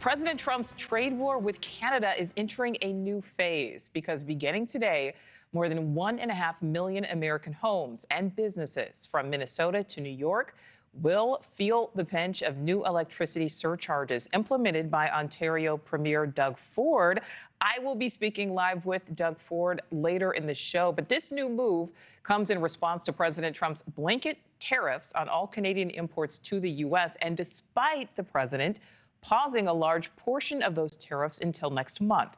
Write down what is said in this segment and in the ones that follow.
President Trump's trade war with Canada is entering a new phase because beginning today, more than 1.5 million American homes and businesses from Minnesota to New York will feel the pinch of new electricity surcharges implemented by Ontario Premier Doug Ford. I will be speaking live with Doug Ford later in the show, but this new move comes in response to President Trump's blanket tariffs on all Canadian imports to the U.S. And despite the president pausing a large portion of those tariffs until next month.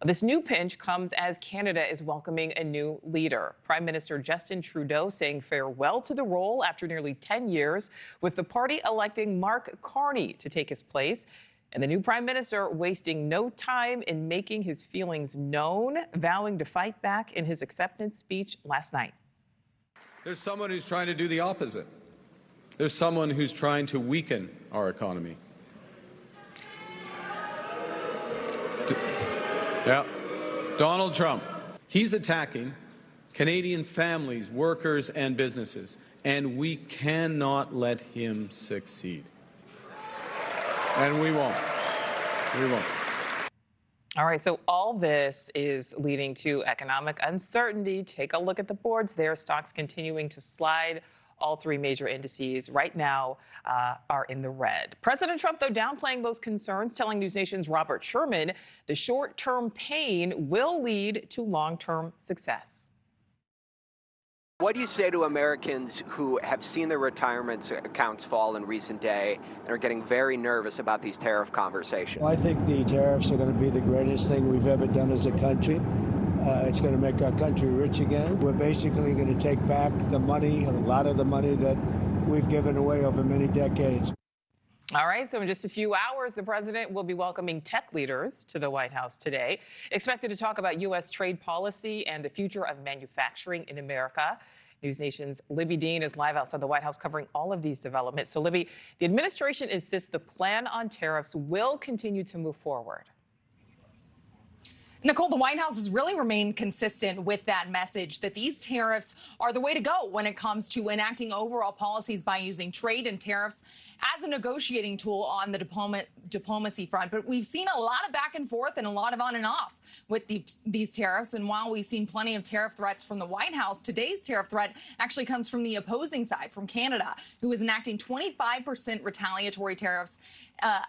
This new pinch comes as Canada is welcoming a new leader. Prime Minister Justin Trudeau saying farewell to the role after nearly 10 years, with the party electing Mark Carney to take his place. And the new prime minister wasting no time in making his feelings known, vowing to fight back in his acceptance speech last night. There's someone who's trying to do the opposite. There's someone who's trying to weaken our economy. Donald Trump. He's attacking Canadian families, workers, and businesses, and we cannot let him succeed. And we won't. We won't. All right, so all this is leading to economic uncertainty. Take a look at the boards there. Stocks continuing to slide. All three major indices right now are in the red. President Trump, though, downplaying those concerns, telling NewsNation's Robert Sherman the short-term pain will lead to long-term success. What do you say to Americans who have seen their retirement accounts fall in recent day and are getting very nervous about these tariff conversations? Well, I think the tariffs are going to be the greatest thing we've ever done as a country. It's going to make our country rich again. We're basically going to take back the money, a lot of the money that we've given away over many decades. All right, so in just a few hours, the president will be welcoming tech leaders to the White House today, expected to talk about U.S. trade policy and the future of manufacturing in America. NewsNation's Libbey Dean is live outside the White House covering all of these developments. So, Libbey, the administration insists the plan on tariffs will continue to move forward. Nichole, the White House has really remained consistent with that message that these tariffs are the way to go when it comes to enacting overall policies by using trade and tariffs as a negotiating tool on the diplomacy front. But we've seen a lot of back and forth and a lot of on and off with these tariffs. And while we've seen plenty of tariff threats from the White House, today's tariff threat actually comes from the opposing side, from Canada, who is enacting 25% retaliatory tariffs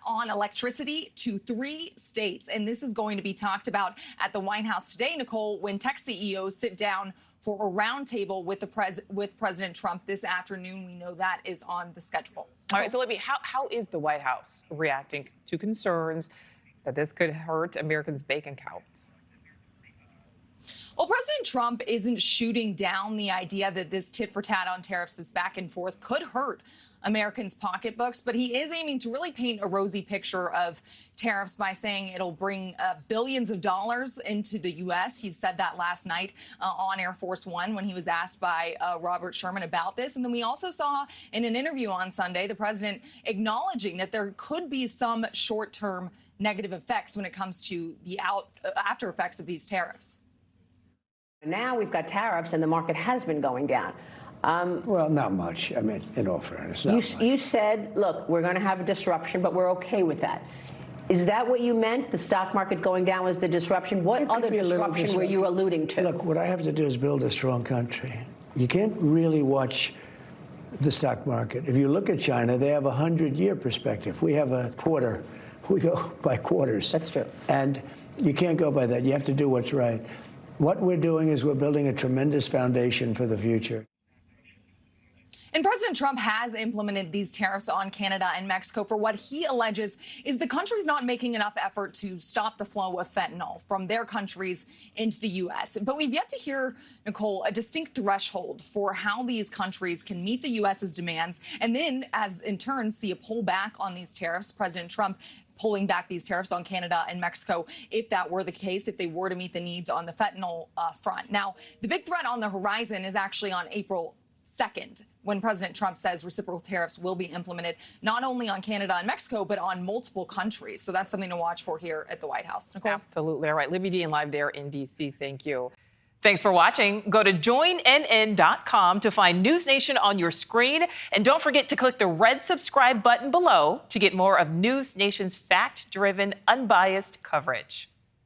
on electricity to 3 states. And this is going to be talked about at the White House today, Nichole, when tech CEOs sit down for a roundtable with President Trump this afternoon. We know that is on the schedule. All right, so Libby, how is the White House reacting to concerns that this could hurt Americans' bank accounts? Well, President Trump isn't shooting down the idea that this tit for tat on tariffs, this back and forth, could hurt Americans' pocketbooks, but he is aiming to really paint a rosy picture of tariffs by saying it'll bring billions of dollars into the U.S. He said that last night on Air Force One when he was asked by Robert Sherman about this. And then we also saw in an interview on Sunday the president acknowledging that there could be some short-term negative effects when it comes to the after effects of these tariffs. Now we've got tariffs and the market has been going down. Well, not much. I mean, in all fairness, you said, look, we're going to have a disruption, but we're okay with that. Is that what you meant? The stock market going down was the disruption? What other disruption were you alluding to? Look, what I have to do is build a strong country. You can't really watch the stock market. If you look at China, they have a 100-year perspective. We have a quarter. We go by quarters. That's true. And you can't go by that. You have to do what's right. What we're doing is we're building a tremendous foundation for the future. And President Trump has implemented these tariffs on Canada and Mexico for what he alleges is the country's not making enough effort to stop the flow of fentanyl from their countries into the U.S. But we've yet to hear, Nichole, a distinct threshold for how these countries can meet the U.S.'s demands and then, as in turn, see a pullback on these tariffs. President Trump pulling back these tariffs on Canada and Mexico, if that were the case, if they were to meet the needs on the fentanyl front. Now, the big threat on the horizon is actually on April 2nd, when President Trump says reciprocal tariffs will be implemented not only on Canada and Mexico, but on multiple countries. So that's something to watch for here at the White House. Nichole? Absolutely. All right. Libbey Dean live there in D.C. Thank you. Thanks for watching. Go to joinnn.com to find NewsNation on your screen. And don't forget to click the red subscribe button below to get more of NewsNation's fact-driven, unbiased coverage.